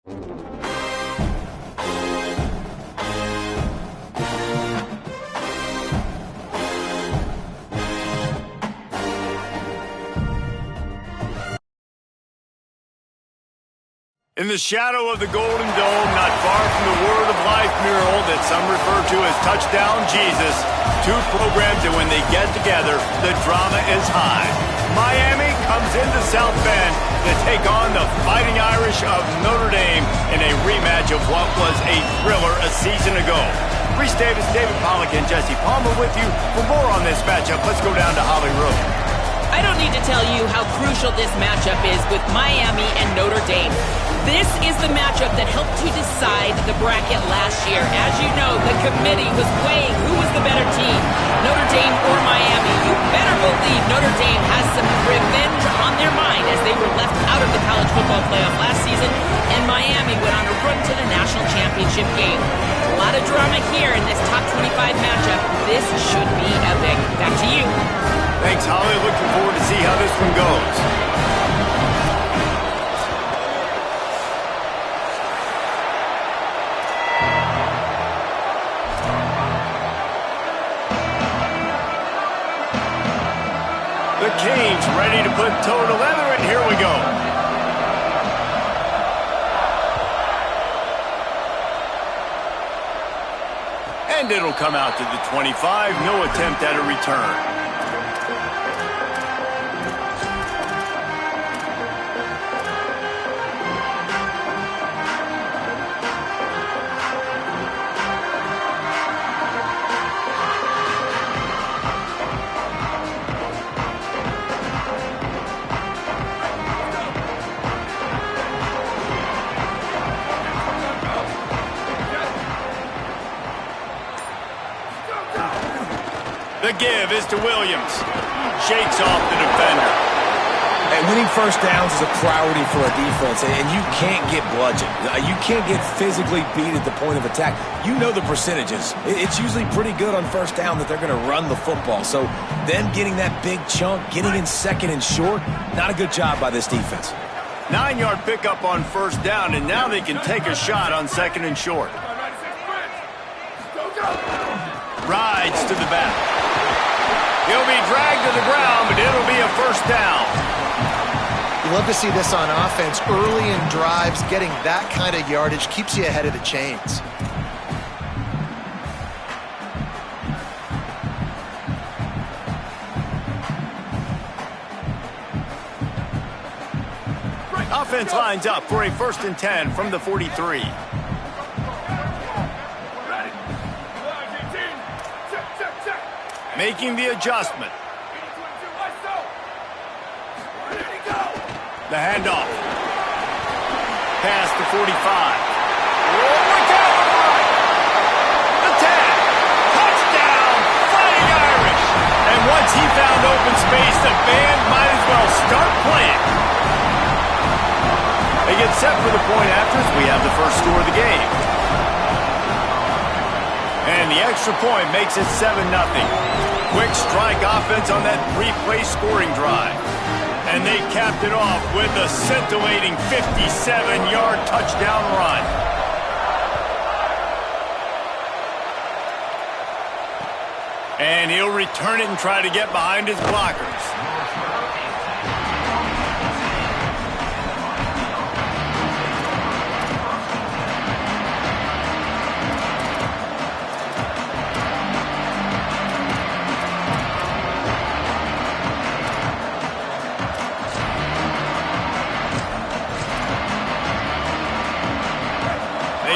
In the shadow of the Golden Dome, not far from the Word of Life mural that some refer to as Touchdown Jesus, two programs that when they get together, the drama is high. Miami comes into South Bend to take on the Fighting Irish of Notre Dame in a rematch of what was a thriller a season ago. Reese Davis, David Pollack, and Jesse Palmer with you. For more on this matchup, let's go down to Holly Road. I don't need to tell you how crucial this matchup is with Miami and Notre Dame. This is the matchup that helped to decide the bracket last year. As you know, the committee was weighing who was the better team, Notre Dame or Miami. You better believe Notre Dame has some revenge on their mind as they were left out of the college football playoff last season, and Miami went on a run to the national championship game. A lot of drama here in this top 25 matchup. This should be epic. Back to you. Thanks, Holly. Looking forward to see how this one goes. The Canes ready to put toe to leather, and here we go. And it'll come out to the 25. No attempt at a return. The give is to Williams. Shakes off the defender. And winning first downs is a priority for a defense, and you can't get bludgeoned. You can't get physically beat at the point of attack. You know the percentages. It's usually pretty good on first down that they're going to run the football. So them getting that big chunk, getting in second and short, not a good job by this defense. 9-yard pickup on first down, and now they can take a shot on second and short. Rides to the back. He'll be dragged to the ground, but it'll be a first down. You love to see this on offense. Early in drives, getting that kind of yardage keeps you ahead of the chains. Offense lines up for a 1st and 10 from the 43. Making the adjustment. The handoff. Past the 45. Look out! The tag. Touchdown, Fighting Irish. And once he found open space, the band might as well start playing. They get set for the point after as we have the first score of the game. And the extra point makes it 7-0. Quick strike offense on that 3-play scoring drive. And they capped it off with a scintillating 57-yard touchdown run. And he'll return it and try to get behind his blockers.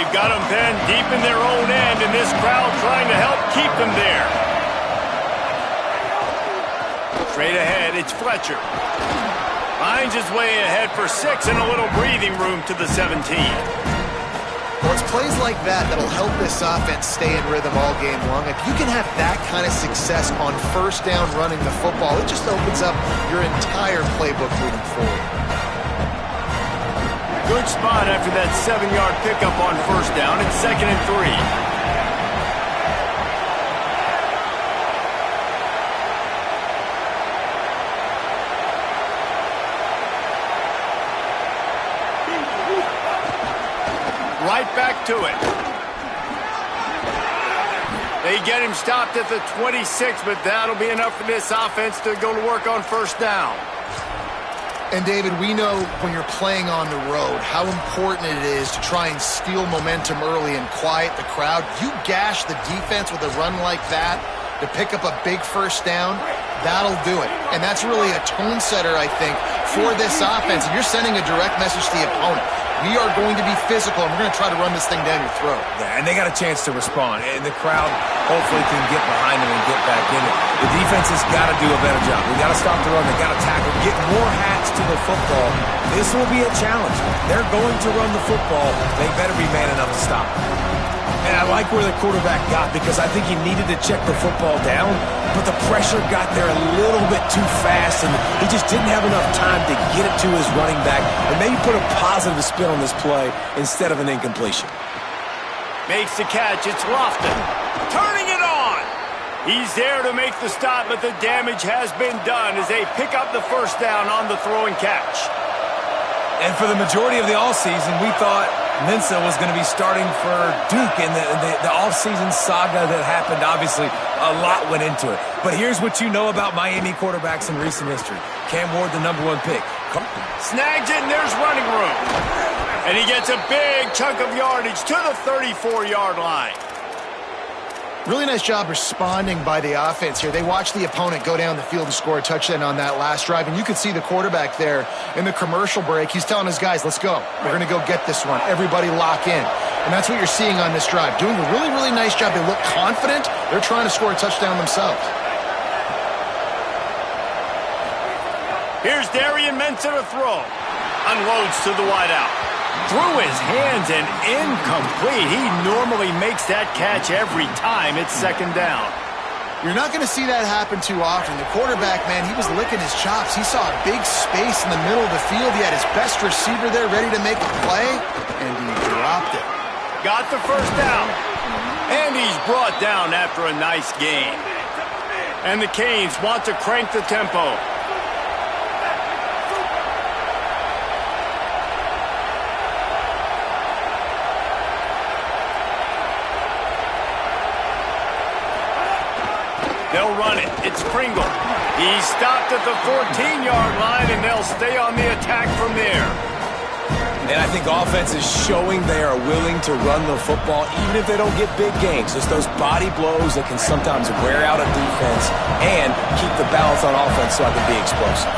Got them pinned deep in their own end, and this crowd trying to help keep them there. Straight ahead, it's Fletcher. Finds his way ahead for 6 and a little breathing room to the 17. Well, it's plays like that that'll help this offense stay in rhythm all game long. If you can have that kind of success on first down running the football, it just opens up your entire playbook moving forward. Good spot after that 7-yard pickup on first down. It's 2nd and 3. right back to it. They get him stopped at the 26, but that'll be enough for this offense to go to work on first down. And, David, we know when you're playing on the road how important it is to try and steal momentum early and quiet the crowd. You gash the defense with a run like that to pick up a big first down, that'll do it. And that's really a tone setter, I think, for this offense. And you're sending a direct message to the opponent. We are going to be physical, and we're going to try to run this thing down your throat. Yeah, and they got a chance to respond, and the crowd hopefully can get behind them and get back in it. The defense has got to do a better job. We got to stop the run. They got to tackle, get more hats to the football. This will be a challenge. They're going to run the football. They better be man enough to stop. And I like where the quarterback got because I think he needed to check the football down, but the pressure got there a little bit too fast, and he just didn't have enough time to get it to his running back and maybe put a positive spin on this play instead of an incompletion. Makes the catch. It's Lofton. Turning it on. He's there to make the stop, but the damage has been done as they pick up the first down on the throw and catch. And for the majority of the offseason, we thought Mensah was going to be starting for Duke, and the offseason saga that happened, obviously, a lot went into it. But here's what you know about Miami quarterbacks in recent history. Cam Ward, the #1 pick. Snags it, and there's running room. And he gets a big chunk of yardage to the 34-yard line. Really nice job responding by the offense here. They watched the opponent go down the field and score a touchdown on that last drive, and you could see the quarterback there in the commercial break. He's telling his guys, let's go. We're going to go get this one. Everybody lock in. And that's what you're seeing on this drive. Doing a really, really nice job. They look confident. They're trying to score a touchdown themselves. Here's Darian Mensah to throw. Unloads to the wideout. Through his hands and incomplete. He normally makes that catch every time it's second down. You're not going to see that happen too often. The quarterback, man, he was licking his chops. He saw a big space in the middle of the field. He had his best receiver there ready to make a play, and he dropped it. Got the first down. And he's brought down after a nice gain. And the Canes want to crank the tempo. They'll run it. It's Pringle. He's stopped at the 14-yard line, and they'll stay on the attack from there. And I think offense is showing they are willing to run the football, even if they don't get big gains. Just those body blows that can sometimes wear out a defense and keep the balance on offense so I can be explosive.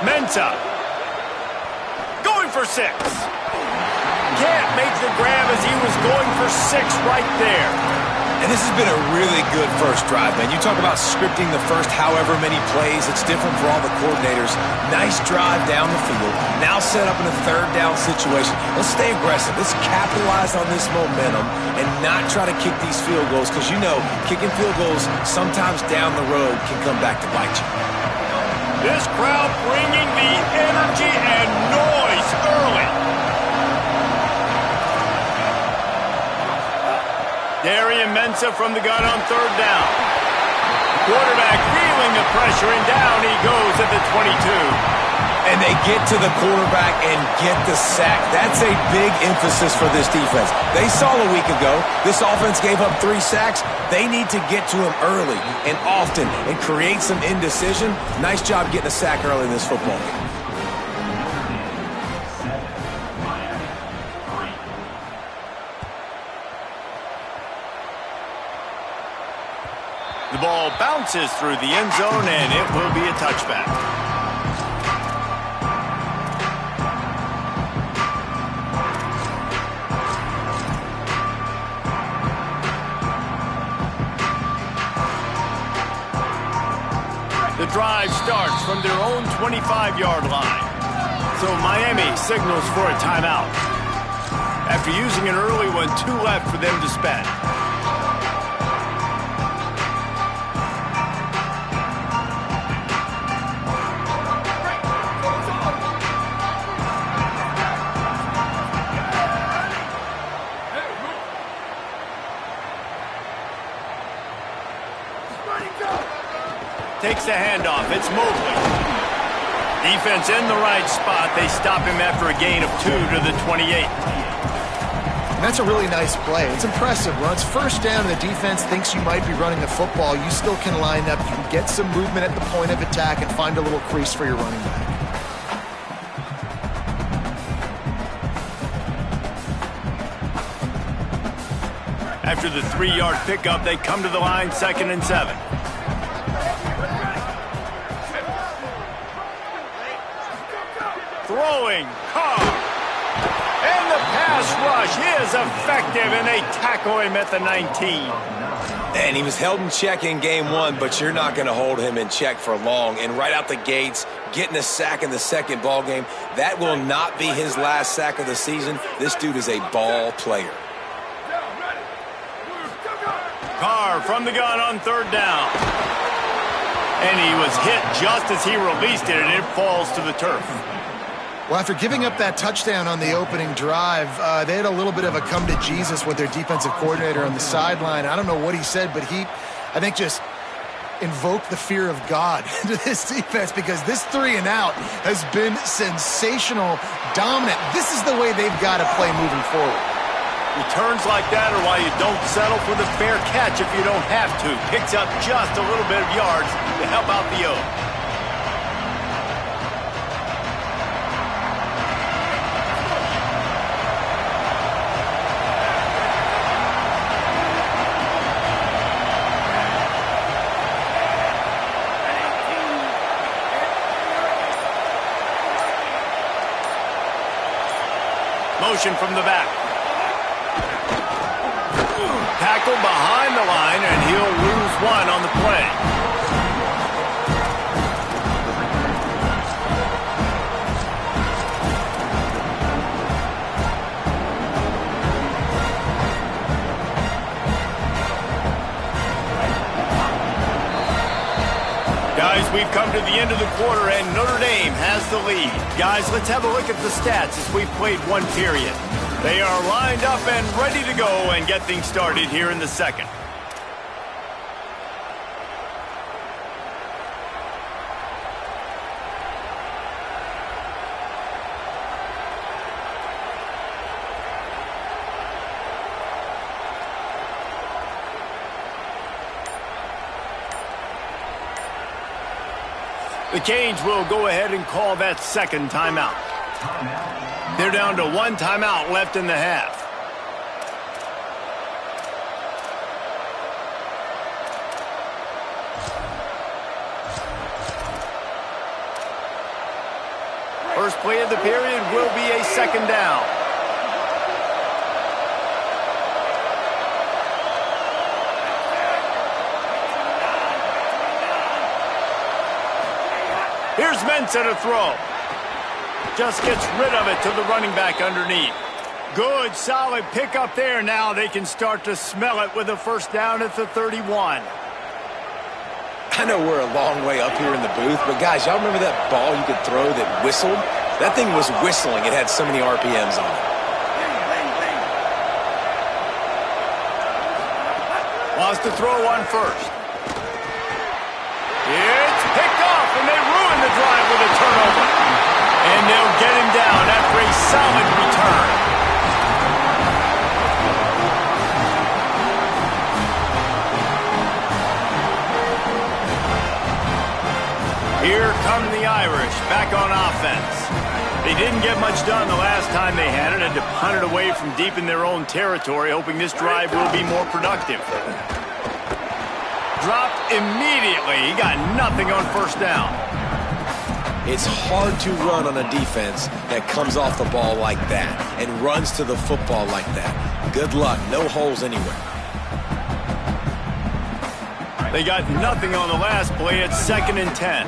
Mensah going for 6. Can't make the grab as he was going for 6 right there. And this has been a really good first drive, man. You talk about scripting the first however many plays. It's different for all the coordinators. Nice drive down the field. Now set up in a third down situation. Let's stay aggressive. Let's capitalize on this momentum and not try to kick these field goals because, you know, kicking field goals sometimes down the road can come back to bite you. This crowd bringing the energy and noise early. Darian Mensah from the gun on third down. Quarterback feeling the pressure, and down he goes at the 22. And they get to the quarterback and get the sack. That's a big emphasis for this defense. They saw a week ago, this offense gave up 3 sacks. They need to get to him early and often and create some indecision. Nice job getting a sack early in this football game. The ball bounces through the end zone, and it will be a touchback. The drive starts from their own 25-yard line. So Miami signals for a timeout. After using an early one, 2 left for them to spend. takes the handoff. It's Mobley. Defense in the right spot. They stop him after a gain of 2 to the 28. And that's a really nice play. It's impressive. When it's first down and the defense thinks you might be running the football, you still can line up. You can get some movement at the point of attack and find a little crease for your running back. After the 3-yard pickup, they come to the line, 2nd and 7. Throwing, Carr. And the pass rush is effective, and they tackle him at the 19. And he was held in check in game 1, but you're not going to hold him in check for long. And right out the gates, getting a sack in the second ball game, that will not be his last sack of the season. This dude is a ball player. Carr from the gun on 3rd down. And he was hit just as he released it, and it falls to the turf. Well, after giving up that touchdown on the opening drive, they had a little bit of a come to Jesus with their defensive coordinator on the sideline. I don't know what he said, but he, I think, just invoked the fear of God into this defense, because this 3 and out has been sensational, dominant. This is the way they've got to play moving forward. Returns like that are why you don't settle for the fair catch if you don't have to. Picks up just a little bit of yards to help out the O. Motion from the back. Tackled behind the line, and he'll lose 1 on the play. Guys, we've come to the end of the quarter, and Notre Dame has the lead. Guys, let's have a look at the stats as we've played 1 period. They are lined up and ready to go and get things started here in the second. The Canes will go ahead and call that second timeout. They're down to 1 timeout left in the half. First play of the period will be a 2nd down. Here's Mensah to throw. Just gets rid of it to the running back underneath. Good, solid pickup there. Now they can start to smell it with a 1st down at the 31. I know we're a long way up here in the booth, but guys, y'all remember that ball you could throw that whistled? That thing was whistling. It had so many RPMs on it. Wants to throw on 1st. It's picked off, and they ruin the drive with a turnover. And they'll get him down after a solid return. Here come the Irish back on offense. They didn't get much done the last time they had it, and to punt it away from deep in their own territory, hoping this drive will be more productive. Dropped immediately. He got nothing on 1st down. It's hard to run on a defense that comes off the ball like that and runs to the football like that. Good luck. No holes anywhere. They got nothing on the last play. It's 2nd and 10.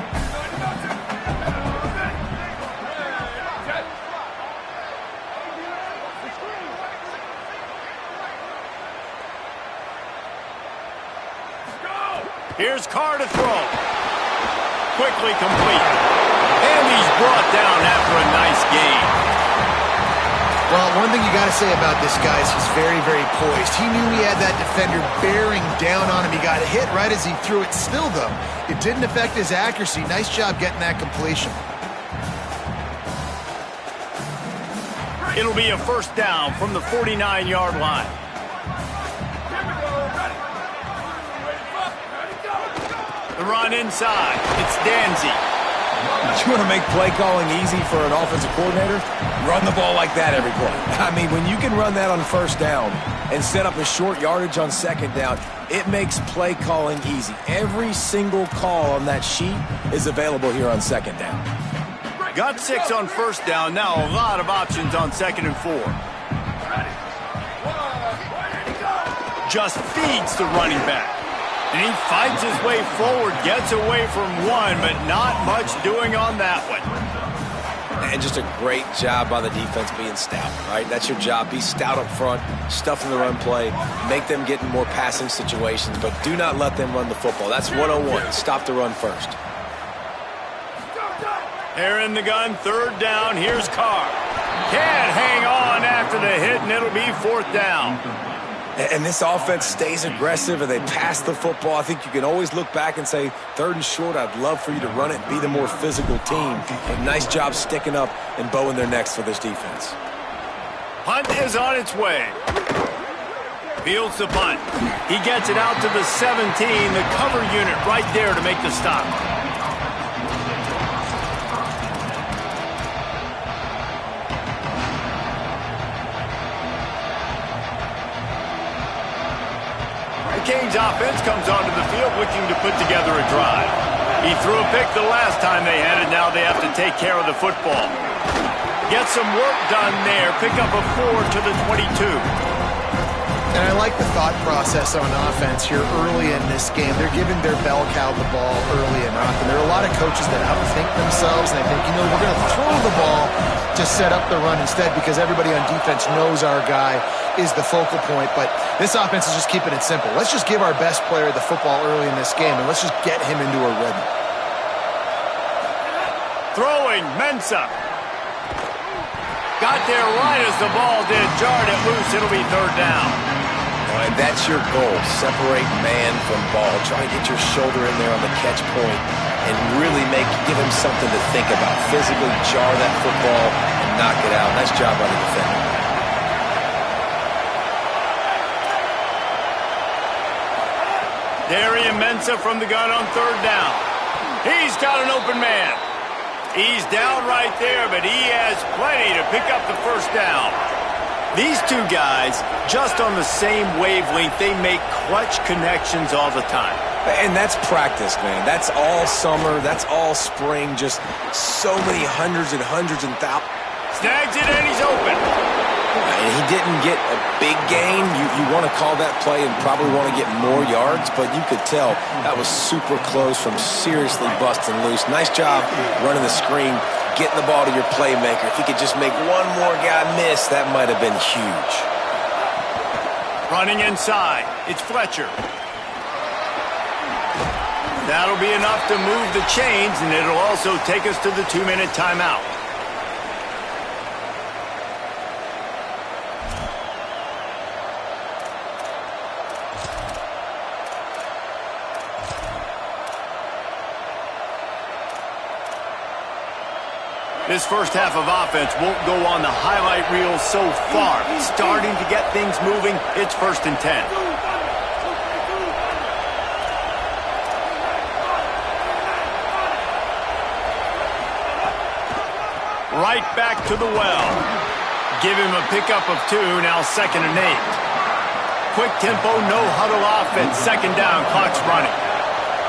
Here's Carr to throw. Quickly complete. And he's brought down after a nice gain. Well, One thing you got to say about this guy is he's very, very poised. He knew he had that defender bearing down on him. He got hit right as he threw it. Still, though, it didn't affect his accuracy. Nice job getting that completion. It'll be a first down from the 49-yard line. The run inside. It's Danzy. You want to make play calling easy for an offensive coordinator? Run the ball like that every play. I mean, when you can run that on first down and set up a short yardage on second down, it makes play calling easy. Every single call on that sheet is available here on second down. Got 6 on first down. Now a lot of options on 2nd and 4. Just feeds the running back. And he fights his way forward, gets away from one, but not much doing on that one. And just a great job by the defense being stout, right? That's your job. Be stout up front, stuff in the run play, make them get in more passing situations, but do not let them run the football. That's 101. Stop the run first. They're in the gun, 3rd down. Here's Carr. Can't hang on after the hit, and it'll be 4th down. And this offense stays aggressive and they pass the football. I think you can always look back and say, 3rd and short, I'd love for you to run it, be the more physical team. But nice job sticking up and bowing their necks for this defense. Punt is on its way. Fields the punt. He gets it out to the 17, the cover unit right there to make the stop. Canes offense comes onto the field looking to put together a drive. He threw a pick the last time they had it. Now they have to take care of the football. Get some work done there. Pick up a 4 to the 22. And I like the thought process on offense here early in this game. They're giving their bell cow the ball early enough. And there are a lot of coaches that outthink themselves. And they think, you know, we're going to throw the ball to set up the run instead because everybody on defense knows our guy is the focal point. But this offense is just keeping it simple. Let's just give our best player the football early in this game, and let's just get him into a rhythm. Throwing, Mensah. Got there right as the ball did. Jarred it loose. It'll be 3rd down. And that's your goal. Separate man from ball. Try to get your shoulder in there on the catch point and really give him something to think about. Physically jar that football and knock it out. Nice job by the defender. Darian Mensah from the gun on 3rd down. He's got an open man. He's down right there, but he has plenty to pick up the 1st down. These two guys, just on the same wavelength, they make clutch connections all the time. And that's practice, man. That's all summer. That's all spring. Just so many hundreds and thousands. Snags it, and he's open. And he didn't get a big gain. You want to call that play and probably want to get more yards, but you could tell that was super close from seriously busting loose. Nice job running the screen, getting the ball to your playmaker. If he could just make one more guy miss, that might have been huge. Running inside, it's Fletcher. That'll be enough to move the chains, and it'll also take us to the 2-minute timeout. This first half of offense won't go on the highlight reel so far. Starting to get things moving. It's 1st and 10. Right back to the well. Give him a pickup of 2, now 2nd and 8. Quick tempo, no huddle offense. 2nd down, clock's running.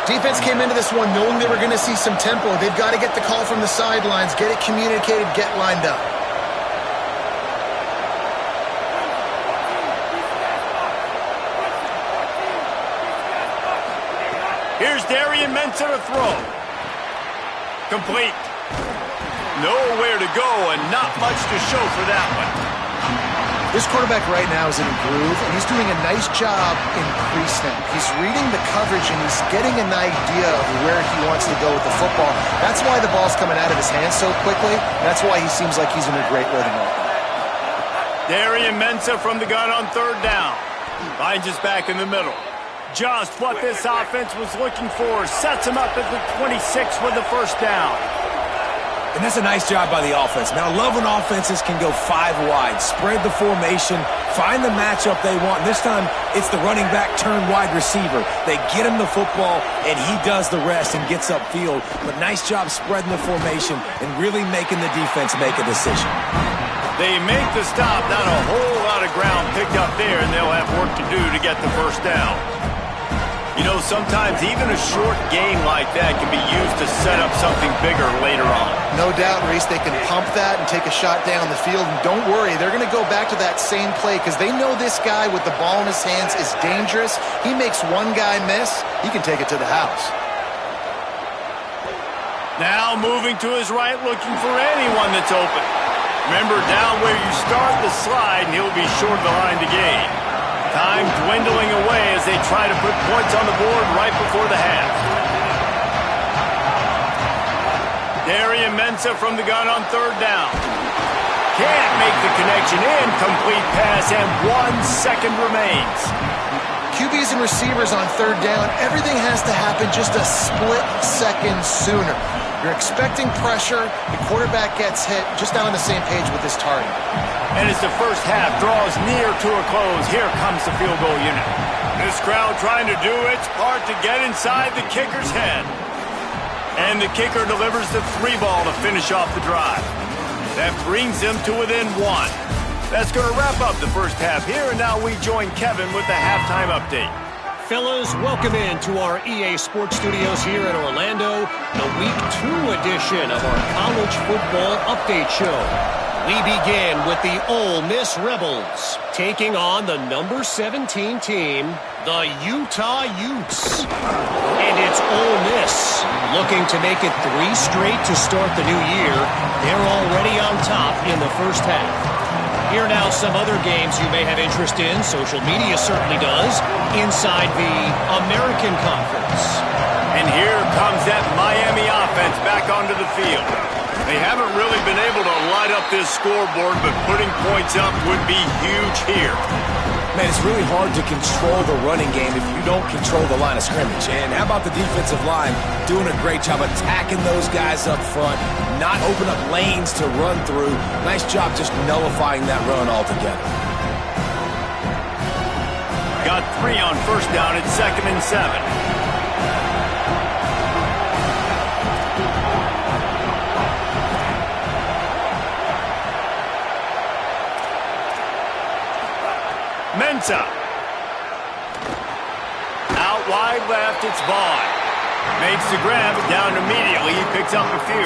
Defense came into this one knowing they were going to see some tempo. They've got to get the call from the sidelines, get it communicated, get lined up. Here's Darian Mensah to throw. Complete. Nowhere to go and not much to show for that one. This quarterback right now is in a groove, and he's doing a nice job in pre-snap. He's reading the coverage, and he's getting an idea of where he wants to go with the football. That's why the ball's coming out of his hands so quickly. That's why he seems like he's in a great rhythm right now. Darian Mensah from the gun on third down. Finds his back in the middle. Just what this offense was looking for. Sets him up at the 26 with the first down. And that's a nice job by the offense. Now, I love when offenses can go 5 wide, spread the formation, find the matchup they want. And this time, it's the running back turned wide receiver. They get him the football, and he does the rest and gets upfield. But nice job spreading the formation and really making the defense make a decision. They make the stop. Not a whole lot of ground picked up there, and they'll have work to do to get the first down. You know, sometimes even a short game like that can be used to set up something bigger later on. No doubt, Reese, they can pump that and take a shot down the field. And don't worry, they're going to go back to that same play because they know this guy with the ball in his hands is dangerous. He makes one guy miss, he can take it to the house. Now moving to his right, looking for anyone that's open. Remember, down where you start the slide, and he'll be short of the line to gain. Time dwindling away as they try to put points on the board right before the half. Darian Mensah from the gun on third down. Can't make the connection. Incomplete pass, and 1 second remains. QBs and receivers on third down, everything has to happen just a split second sooner. You're expecting pressure, the quarterback gets hit, just not on the same page with his target. And as the first half draws near to a close, here comes the field goal unit. This crowd trying to do its part to get inside the kicker's head. And the kicker delivers the 3-ball to finish off the drive. That brings them to within 1. That's going to wrap up the first half here, and now we join Kevin with the halftime update. Fellas, welcome into our EA Sports Studios here in Orlando, the Week 2 edition of our College Football Update Show. We begin with the Ole Miss Rebels, taking on the number 17 team, the Utah Utes. And it's Ole Miss, looking to make it 3 straight to start the new year. They're already on top in the first half. Here now some other games you may have interest in. Social media certainly does. Inside the American Conference. And here comes that Miami offense back onto the field. They haven't really been able to light up this scoreboard, but putting points up would be huge here. Man, it's really hard to control the running game if you don't control the line of scrimmage. And how about the defensive line doing a great job attacking those guys up front, not open up lanes to run through. Nice job just nullifying that run altogether. Got 3 on first down at 2nd and 7. Mensah. Out wide left, it's Vaughn. Makes the grab, but down immediately. He picks up a few.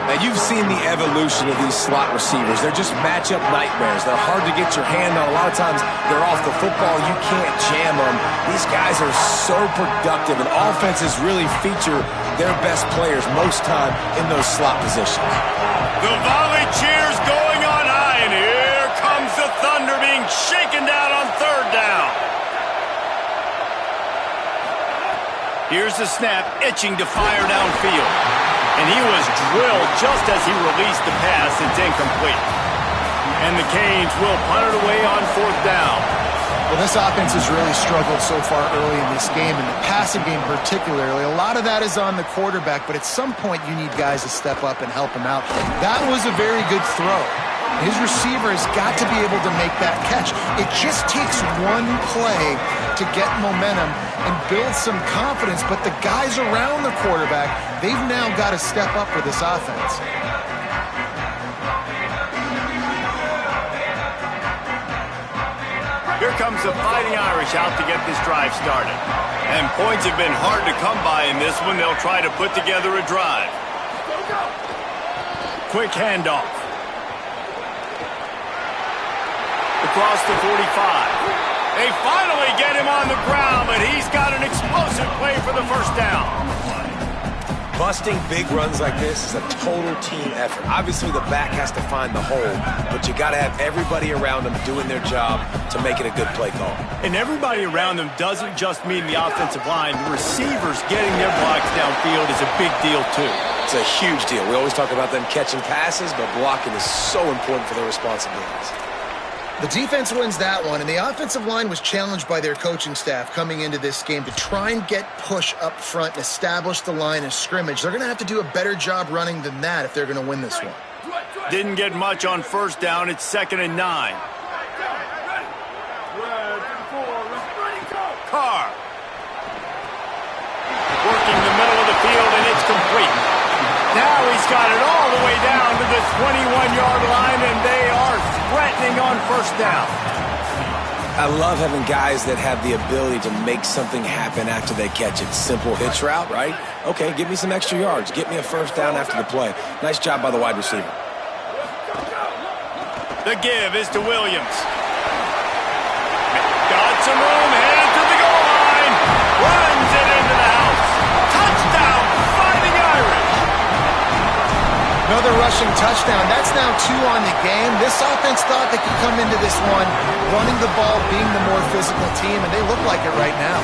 Now, you've seen the evolution of these slot receivers. They're just matchup nightmares. They're hard to get your hand on. A lot of times, they're off the football. You can't jam them. These guys are so productive, and offenses really feature their best players most time in those slot positions. The volley cheers going on high, and here comes the Thunder being shaken down on third down. Here's the snap, itching to fire downfield. And he was drilled just as he released the pass. It's incomplete. And the Canes will punt it away on 4th down. Well, this offense has really struggled so far early in this game, and the passing game particularly. A lot of that is on the quarterback, but at some point you need guys to step up and help him out. That was a very good throw. His receiver has got to be able to make that catch. It just takes one play to get momentum and build some confidence, but the guys around the quarterback, they've now got to step up for this offense. Here comes the Fighting Irish out to get this drive started. And points have been hard to come by in this one. They'll try to put together a drive. Quick handoff. Across the 45. They finally get him on the ground, but he's got an explosive play for the first down. Busting big runs like this is a total team effort. Obviously, the back has to find the hole, but you got to have everybody around them doing their job to make it a good play call. And everybody around them doesn't just mean the offensive line. The receivers getting their blocks downfield is a big deal, too. It's a huge deal. We always talk about them catching passes, but blocking is so important for their responsibilities. The defense wins that one, and the offensive line was challenged by their coaching staff coming into this game to try and get push up front and establish the line of scrimmage. They're going to have to do a better job running than that if they're going to win this one. Didn't get much on first down. It's 2nd and 9. Carr. Working the middle of the field, and it's complete. Now he's got it all the way down to the 21-yard line, and they are threatening on first down. I love having guys that have the ability to make something happen after they catch it. Simple hitch route, right? Okay, give me some extra yards. Get me a first down after the play. Nice job by the wide receiver. The give is to Williams. Got some room, headed to the goal line. Runs it into the house. Touchdown, Fighting Irish. Another rushing touchdown. That's now 2 on the game. This offense thought they could come into this one running the ball, being the more physical team, and they look like it right now.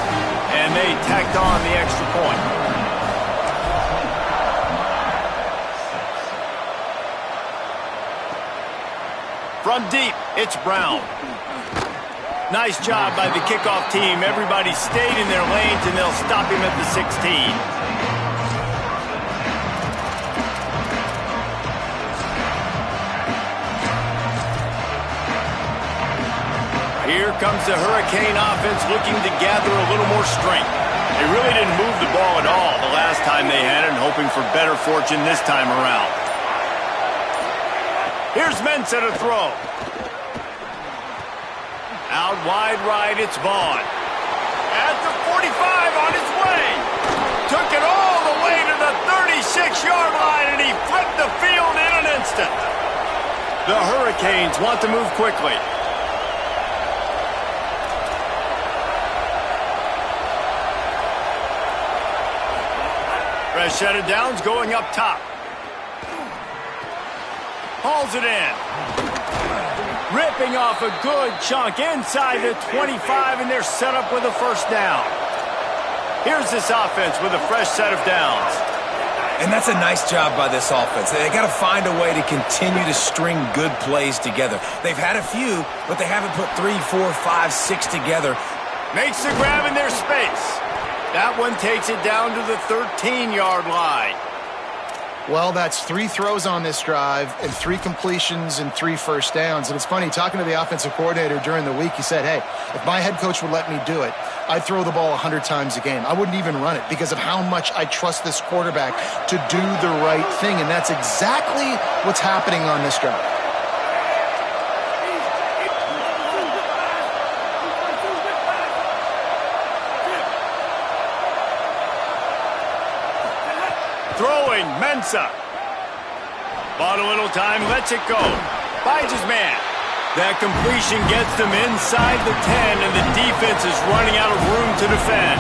And they tacked on the extra point. From deep, it's Brown. Nice job by the kickoff team. Everybody stayed in their lanes, and they'll stop him at the 16. Here comes the Hurricane offense looking to gather a little more strength. They really didn't move the ball at all the last time they had it, and hoping for better fortune this time around. Here's Mensah to throw. Out wide right, it's Vaughn. At the 45 on his way. Took it all the way to the 36-yard line, and he flipped the field in an instant. The Hurricanes want to move quickly. Fresh set of downs going up top. Hauls it in. Ripping off a good chunk inside the 25, and they're set up with a first down. Here's this offense with a fresh set of downs. And that's a nice job by this offense. They got to find a way to continue to string good plays together. They've had a few, but they haven't put 3, 4, 5, 6 together. Makes the grab in their space. That one takes it down to the 13-yard line. Well, that's 3 throws on this drive and 3 completions and 3 first downs. And it's funny, talking to the offensive coordinator during the week, he said, hey, if my head coach would let me do it, I'd throw the ball 100 times a game. I wouldn't even run it because of how much I trust this quarterback to do the right thing. And that's exactly what's happening on this drive. Throwing, Mensah. Bought a little time, lets it go. Finds his man. That completion gets them inside the 10, and the defense is running out of room to defend.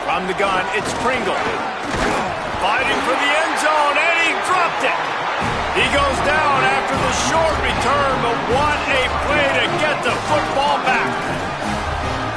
From the gun, it's Pringle. Fighting for the end zone, and he dropped it. He goes down after the short return, but what a play to get the football back.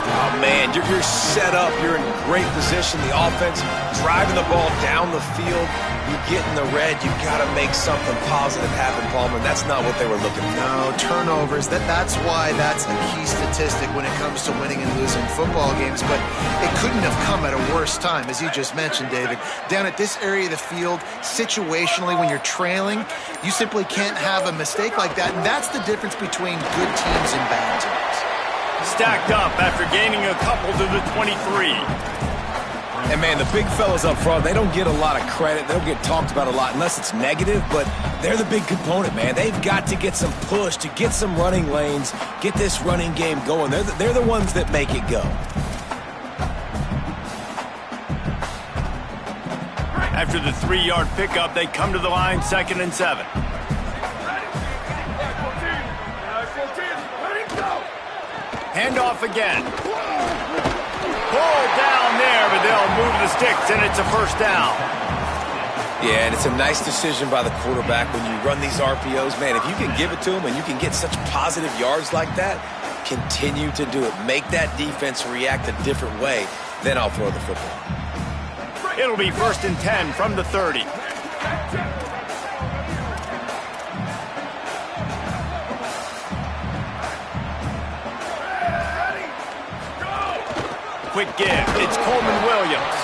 Oh, man, you're set up. You're in great position. The offense driving the ball down the field. You get in the red, you've got to make something positive happen, Palmer. That's not what they were looking for. No, turnovers. That's why that's a key statistic when it comes to winning and losing football games. But it couldn't have come at a worse time, as you just mentioned, David. Down at this area of the field, situationally, when you're trailing, you simply can't have a mistake like that. And that's the difference between good teams and bad teams. Stacked up after gaining a couple to the 23. And, man, the big fellas up front, they don't get a lot of credit. They don't get talked about a lot unless it's negative, but they're the big component, man. They've got to get some push, to get some running lanes, get this running game going. They're the ones that make it go. After the 3-yard pickup, they come to the line, 2nd and 7. Handoff again. Pulled down there, but they'll move the sticks, and it's a first down. Yeah, and it's a nice decision by the quarterback when you run these RPOs. Man, if you can give it to them and you can get such positive yards like that, continue to do it. Make that defense react a different way. Then I'll throw the football. It'll be 1st and 10 from the 30. Quick give. It's Coleman Williams.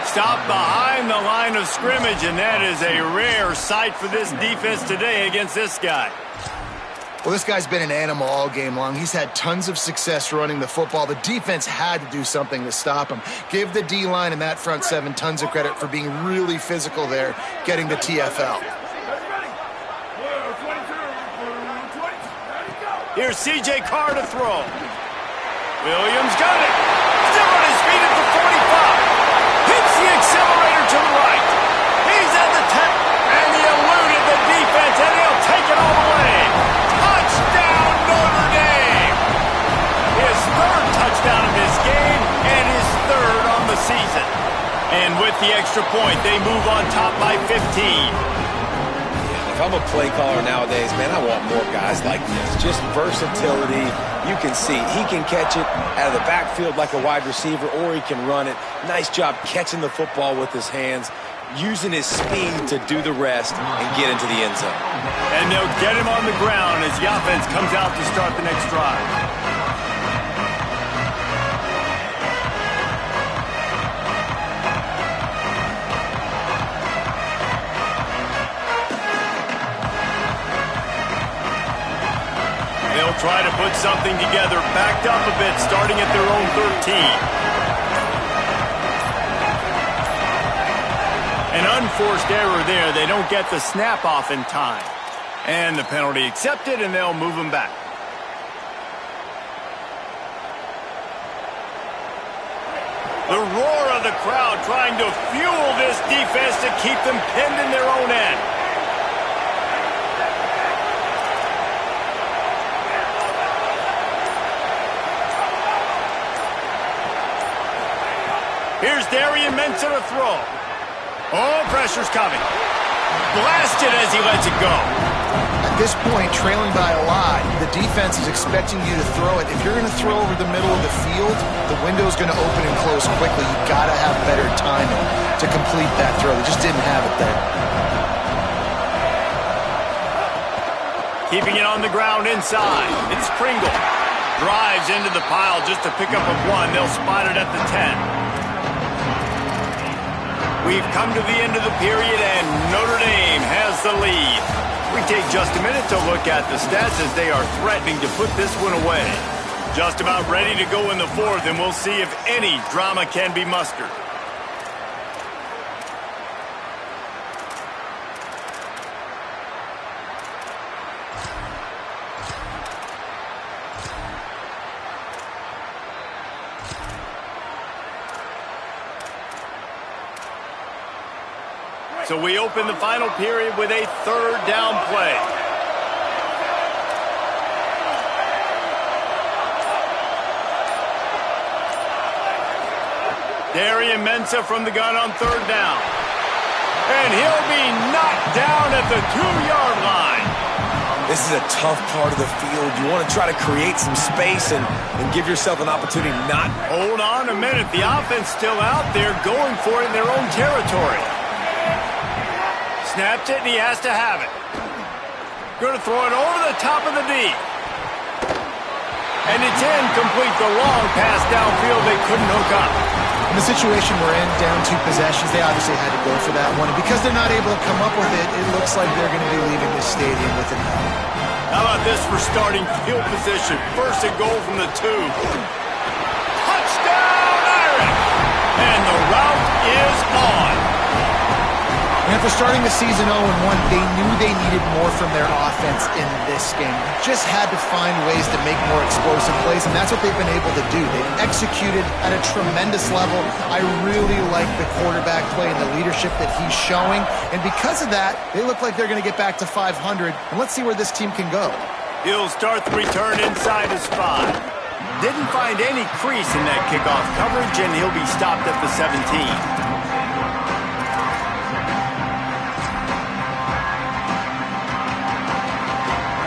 Stopped behind the line of scrimmage, and that is a rare sight for this defense today against this guy. Well, this guy's been an animal all game long. He's had tons of success running the football. The defense had to do something to stop him. Give the D-line and that front seven tons of credit for being really physical there, getting the TFL. Here's C.J. Carr to throw. Williams got it. Still on his feet at the 45. Hits the accelerator to the right. He's at the 10, and he eluded the defense, and he'll take it all the way. Touchdown, Notre Dame! His 3rd touchdown of this game, and his 3rd on the season. And with the extra point, they move on top by 15. If I'm a play caller nowadays, man, I want more guys like this. Just versatility. You can see he can catch it out of the backfield like a wide receiver, or he can run it. Nice job catching the football with his hands, using his speed to do the rest and get into the end zone. And they'll get him on the ground as the offense comes out to start the next drive. They'll try to put something together, backed up a bit, starting at their own 13. An unforced error there. They don't get the snap off in time. And the penalty accepted, and they'll move them back. The roar of the crowd trying to fuel this defense to keep them pinned in their own end. Here's Darian Mensah to throw. Oh, pressure's coming. Blasted as he lets it go. At this point, trailing by a lot, the defense is expecting you to throw it. If you're going to throw over the middle of the field, the window's going to open and close quickly. You've got to have better timing to complete that throw. They just didn't have it there. Keeping it on the ground inside. It's Pringle. Drives into the pile just to pick up a 1. They'll spot it at the 10. We've come to the end of the period, and Notre Dame has the lead. We take just a minute to look at the stats as they are threatening to put this one away. Just about ready to go in the 4th, and we'll see if any drama can be mustered. So we open the final period with a 3rd down play. Darian Mensah from the gun on 3rd down. And he'll be knocked down at the 2-yard line. This is a tough part of the field. You want to try to create some space and give yourself an opportunity not. Hold on a minute. The offense still out there going for it in their own territory. Snapped it, and he has to have it. Going to throw it over the top of the D. And it's incomplete. The long pass downfield they couldn't hook up. In the situation we're in, down 2 possessions, they obviously had to go for that one. And because they're not able to come up with it, it looks like they're going to be leaving this stadium with an L. How about this for starting field position? 1st and goal from the 2. Touchdown, Irish! And the route is on. And after starting the season 0-1, they knew they needed more from their offense in this game. Just had to find ways to make more explosive plays, and that's what they've been able to do. They've executed at a tremendous level. I really like the quarterback play and the leadership that he's showing. And because of that, they look like they're going to get back to 500. And let's see where this team can go. He'll start the return inside his 5. Didn't find any crease in that kickoff coverage, and he'll be stopped at the 17.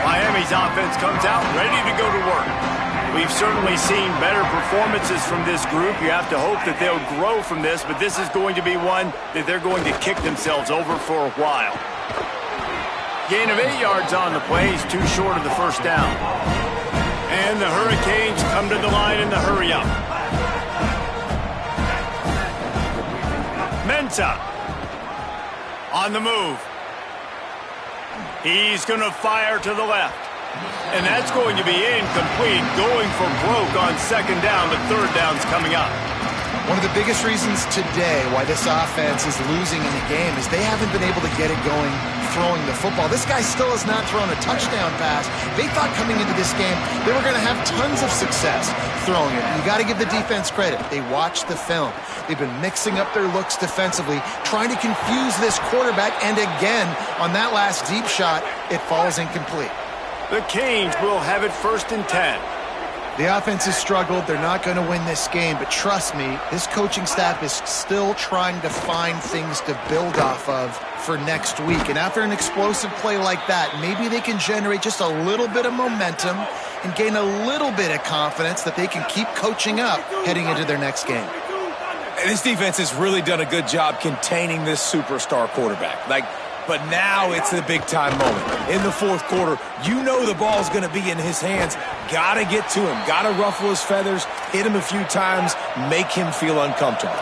Miami's offense comes out ready to go to work. We've certainly seen better performances from this group. You have to hope that they'll grow from this, but this is going to be one that they're going to kick themselves over for a while. Gain of 8 yards on the play. He's too short of the first down. And the Hurricanes come to the line in the hurry-up. Mensah on the move. He's going to fire to the left. And that's going to be incomplete, going for broke on second down, but third down's coming up. One of the biggest reasons today why this offense is losing in the game is they haven't been able to get it going throwing the football. This guy still has not thrown a touchdown pass. They thought coming into this game they were going to have tons of success throwing it. You got to give the defense credit. They watched the film. They've been mixing up their looks defensively, trying to confuse this quarterback, and again, on that last deep shot, it falls incomplete. The Canes will have it 1st and 10. The offense has struggled. They're not going to win this game, but trust me, this coaching staff is still trying to find things to build off of for next week. And after an explosive play like that, maybe they can generate just a little bit of momentum and gain a little bit of confidence that they can keep coaching up heading into their next game. And this defense has really done a good job containing this superstar quarterback. But now it's the big-time moment. In the fourth quarter, you know the ball's going to be in his hands. Got to get to him. Got to ruffle his feathers, hit him a few times, make him feel uncomfortable.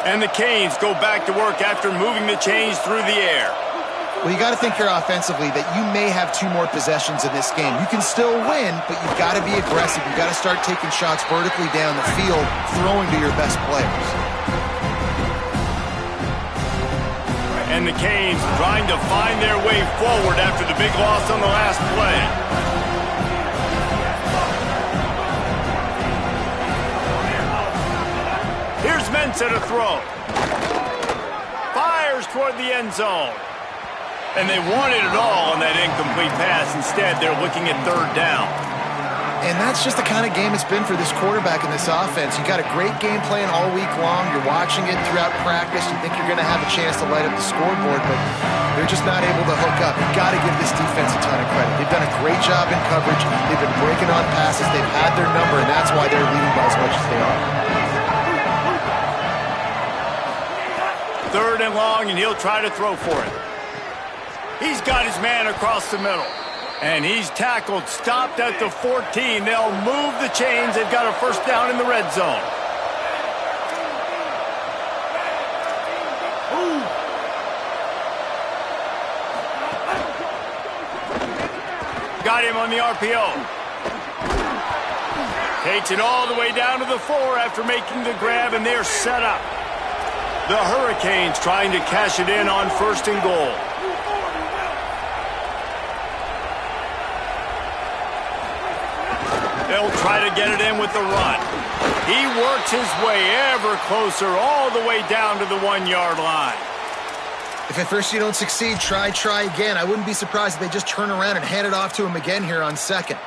And the Canes go back to work after moving the chains through the air. Well, you got to think here offensively that you may have 2 more possessions in this game. You can still win, but you've got to be aggressive. You've got to start taking shots vertically down the field, throwing to your best players. And the Canes trying to find their way forward after the big loss on the last play. Here's Mensah to throw. Fires toward the end zone. And they wanted it all on that incomplete pass. Instead, they're looking at third down. And that's just the kind of game it's been for this quarterback in this offense. You got a great game plan all week long. You're watching it throughout practice. You think you're going to have a chance to light up the scoreboard, but they're just not able to hook up. You've got to give this defense a ton of credit. They've done a great job in coverage. They've been breaking on passes. They've had their number, and that's why they're leading by as much as they are. Third and long, and he'll try to throw for it. He's got his man across the middle. And he's tackled, stopped at the 14. They'll move the chains. They've got a first down in the red zone. Got him on the RPO. Takes it all the way down to the 4 after making the grab, and they're set up. The Hurricanes trying to cash it in on 1st and goal. They'll try to get it in with the run. He works his way ever closer all the way down to the 1-yard line. If at first you don't succeed, try again. I wouldn't be surprised if they just turn around and hand it off to him again here on 2nd.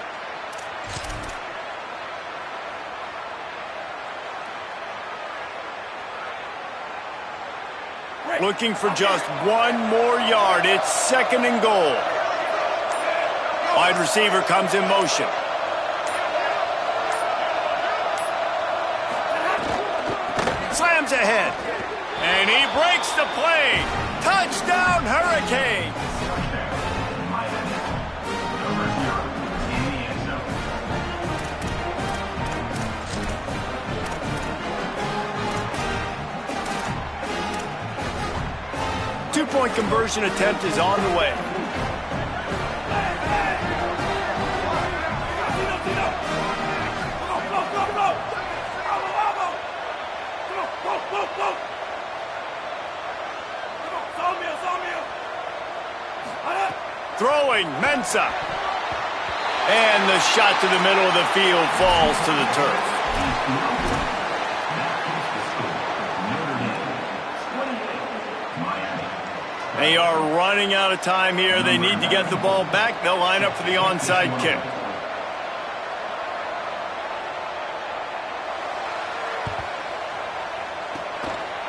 Looking for just 1 more yard. It's 2nd and goal. Wide receiver comes in motion. Slams ahead. And he breaks the play. Touchdown, Hurricanes. Two-point conversion attempt is on the way. Throwing, Mensah. And the shot to the middle of the field falls to the turf. They are running out of time here. They need to get the ball back. They'll line up for the onside kick.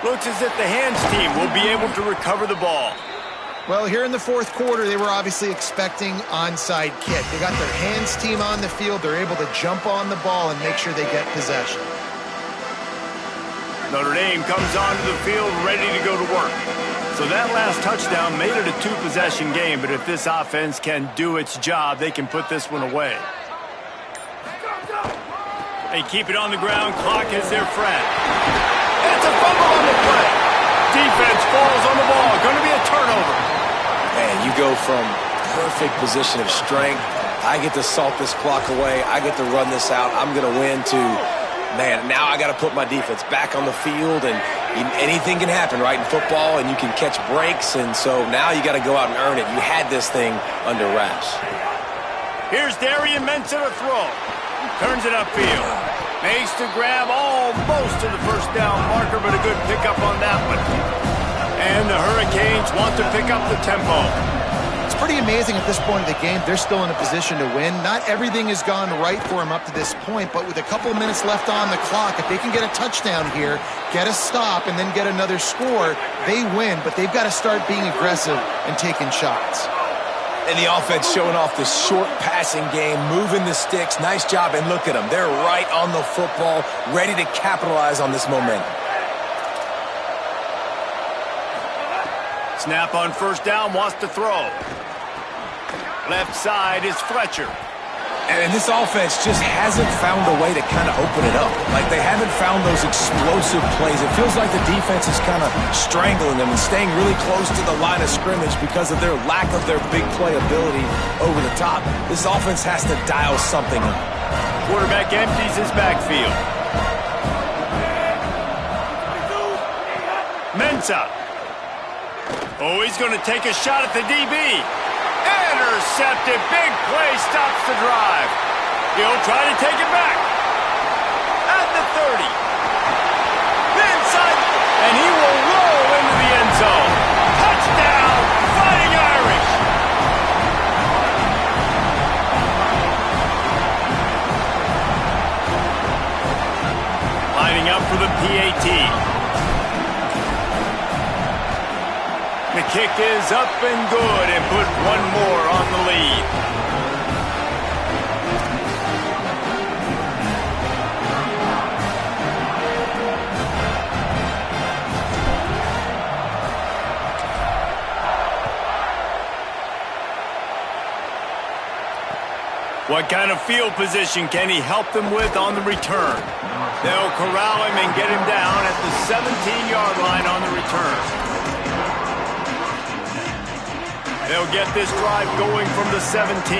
Looks as if the hands team will be able to recover the ball. Well, here in the fourth quarter, they were obviously expecting onside kick. They got their hands team on the field. They're able to jump on the ball and make sure they get possession. Notre Dame comes onto the field ready to go to work. So that last touchdown made it a two-possession game, but if this offense can do its job, they can put this one away. They keep it on the ground. Clock is their friend. And it's a fumble on the play. Defense falls on the ball. Going to be a turnover. Man, you go from perfect position of strength. I get to salt this clock away. I get to run this out. I'm going to win to, man, now I got to put my defense back on the field, and anything can happen, right, in football, and you can catch breaks, and so now you got to go out and earn it. You had this thing under wraps. Here's Darian Mensah to throw. Turns it upfield. Makes the grab almost to the first down marker, but a good pickup on that one. And the Hurricanes want to pick up the tempo. It's pretty amazing at this point of the game. They're still in a position to win. Not everything has gone right for them up to this point, but with a couple of minutes left on the clock, if they can get a touchdown here, get a stop, and then get another score, they win, but they've got to start being aggressive and taking shots. And the offense showing off this short passing game, moving the sticks. Nice job, and look at them. They're right on the football, ready to capitalize on this momentum. Snap on first down, wants to throw. Left side is Fletcher. And this offense just hasn't found a way to kind of open it up. Like, they haven't found those explosive plays. It feels like the defense is kind of strangling them and staying really close to the line of scrimmage because of their lack of their big play ability over the top. This offense has to dial something up. Quarterback empties his backfield. Mensah. Oh, he's going to take a shot at the DB. Intercepted. Big play stops the drive. He'll try to take it back. At the 30. Inside. And he will roll into the end zone. Touchdown. Fighting Irish. Lining up for the PAT. The kick is up and good and put one more on the lead. What kind of field position can he help them with on the return? They'll corral him and get him down at the 17-yard line on the return. They'll get this drive going from the 17.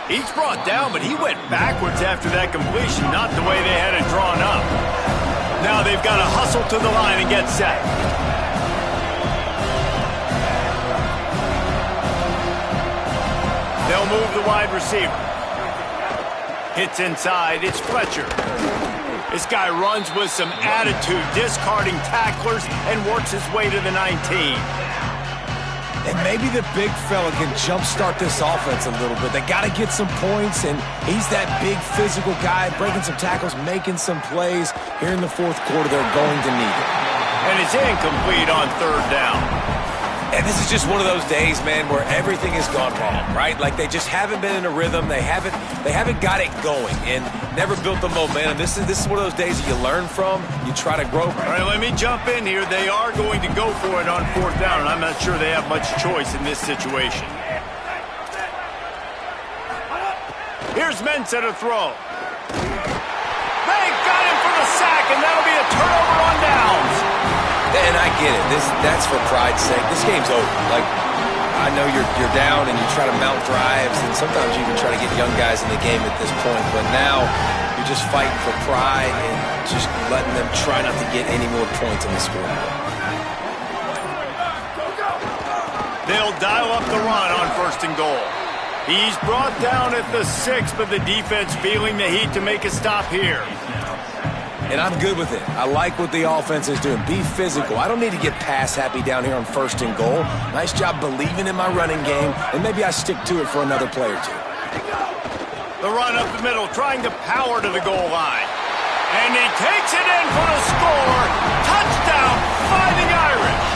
He's brought down, but he went backwards after that completion, not the way they had it drawn up. Now they've got to hustle to the line and get set. They'll move the wide receiver. Hits inside, it's Fletcher. This guy runs with some attitude, discarding tacklers, and works his way to the 19. And maybe the big fella can jumpstart this offense a little bit. They got to get some points, and he's that big physical guy, breaking some tackles, making some plays. Here in the fourth quarter, they're going to need it. And it's incomplete on third down. And this is just one of those days, man, where everything has gone wrong, right? Like, they just haven't been in a rhythm. They haven't got it going and never built the momentum. This is one of those days that you learn from, you try to grow from. All right, let me jump in here. They are going to go for it on fourth down, and I'm not sure they have much choice in this situation. Here's Mensah to throw. They got him for the sack, and that'll be a turnover on downs. And I get it. That's for pride's sake. This game's over. Like, I know you're down and you try to mount drives, and sometimes you even try to get young guys in the game at this point. But now you're just fighting for pride and just letting them try not to get any more points in the scoreboard. They'll dial up the run on first and goal. He's brought down at the 6, but the defense feeling the heat to make a stop here. And I'm good with it. I like what the offense is doing. Be physical. I don't need to get pass happy down here on first and goal. Nice job believing in my running game, and maybe I stick to it for another play or two. The run up the middle, trying to power to the goal line. And he takes it in for the score. Touchdown, Fighting Irish.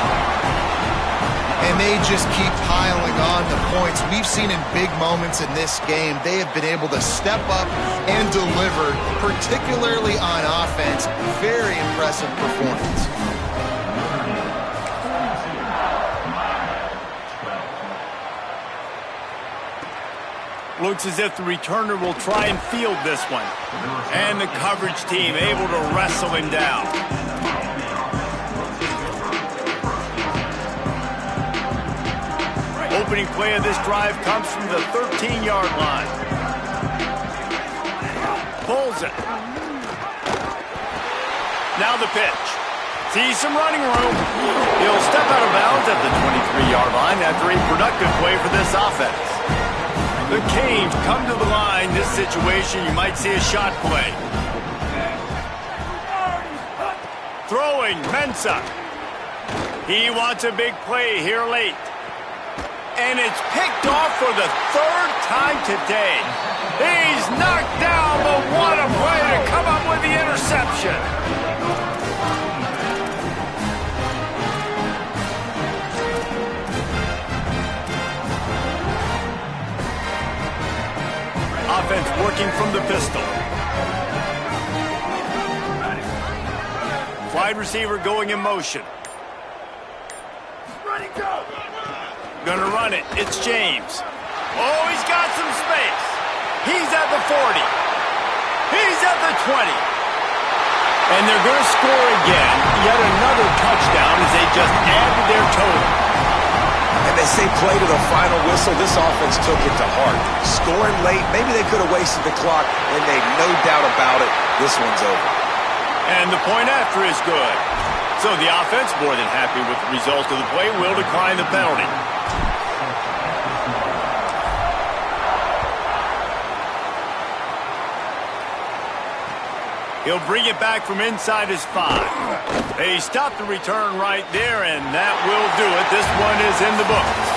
And they just keep piling on the points. We've seen in big moments in this game, they have been able to step up and deliver, particularly on offense. Very impressive performance. Looks as if the returner will try and field this one. And the coverage team able to wrestle him down. Opening play of this drive comes from the 13-yard line. Pulls it. Now the pitch. Sees some running room. He'll step out of bounds at the 23-yard line after a productive play for this offense. The Canes come to the line. This situation, you might see a shot play. Throwing, Mensah. He wants a big play here late. And it's picked off for the third time today. He's knocked down, but what a play to come up with the interception. Offense working from the pistol. Wide receiver going in motion. Gonna run it. It's James. Oh, he's got some space. He's at the 40. He's at the 20. And they're gonna score again. Yet another touchdown as they just add to their total. And they say play to the final whistle. This offense took it to heart. Scoring late, maybe they could have wasted the clock. They made no doubt about it. This one's over. And the point after is good. So the offense, more than happy with the result of the play, will decline the penalty. He'll bring it back from inside his 5. They stopped the return right there, and that will do it. This one is in the books.